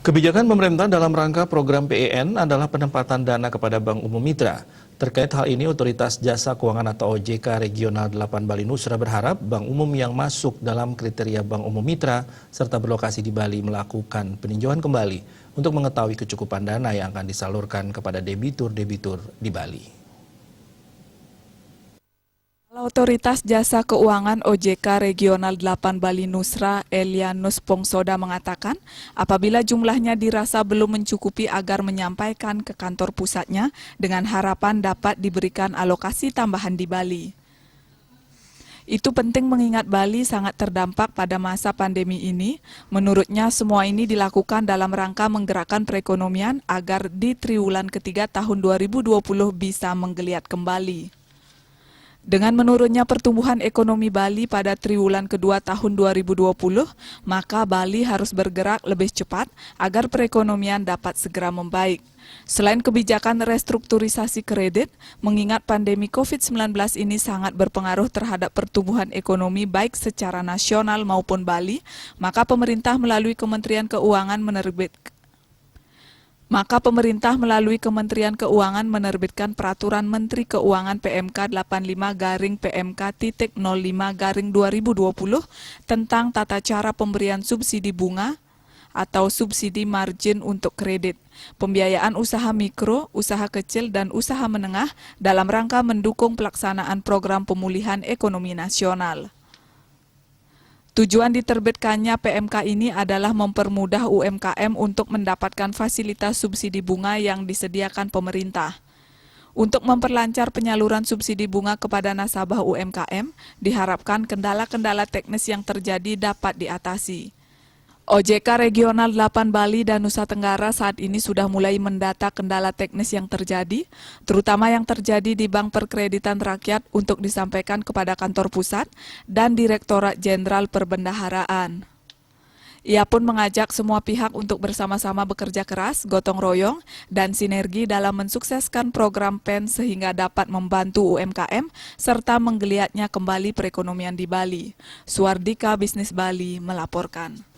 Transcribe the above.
Kebijakan pemerintah dalam rangka program PEN adalah penempatan dana kepada Bank Umum Mitra. Terkait hal ini, Otoritas Jasa Keuangan atau OJK Regional 8 Bali Nusra berharap bank umum yang masuk dalam kriteria Bank Umum Mitra serta berlokasi di Bali melakukan peninjauan kembali untuk mengetahui kecukupan dana yang akan disalurkan kepada debitur-debitur di Bali. Otoritas Jasa Keuangan OJK Regional 8 Bali Nusra, Elianus Pongsoda mengatakan, apabila jumlahnya dirasa belum mencukupi agar menyampaikan ke kantor pusatnya dengan harapan dapat diberikan alokasi tambahan di Bali. Itu penting mengingat Bali sangat terdampak pada masa pandemi ini. Menurutnya semua ini dilakukan dalam rangka menggerakkan perekonomian agar di triwulan ketiga tahun 2020 bisa menggeliat kembali. Dengan menurunnya pertumbuhan ekonomi Bali pada triwulan kedua tahun 2020, maka Bali harus bergerak lebih cepat agar perekonomian dapat segera membaik. Selain kebijakan restrukturisasi kredit, mengingat pandemi COVID-19 ini sangat berpengaruh terhadap pertumbuhan ekonomi baik secara nasional maupun Bali, maka pemerintah melalui Kementerian Keuangan menerbitkan Peraturan Menteri Keuangan PMK 85/PMK.05/2020 tentang tata cara pemberian subsidi bunga atau subsidi margin untuk kredit, pembiayaan usaha mikro, usaha kecil, dan usaha menengah dalam rangka mendukung pelaksanaan program pemulihan ekonomi nasional. Tujuan diterbitkannya PMK ini adalah mempermudah UMKM untuk mendapatkan fasilitas subsidi bunga yang disediakan pemerintah. Untuk memperlancar penyaluran subsidi bunga kepada nasabah UMKM, diharapkan kendala-kendala teknis yang terjadi dapat diatasi. OJK Regional 8 Bali dan Nusa Tenggara saat ini sudah mulai mendata kendala teknis yang terjadi, terutama yang terjadi di Bank Perkreditan Rakyat untuk disampaikan kepada kantor pusat dan Direktorat Jenderal Perbendaharaan. Ia pun mengajak semua pihak untuk bersama-sama bekerja keras, gotong royong, dan sinergi dalam mensukseskan program PEN sehingga dapat membantu UMKM serta menggeliatnya kembali perekonomian di Bali. Suardika Bisnis Bali melaporkan.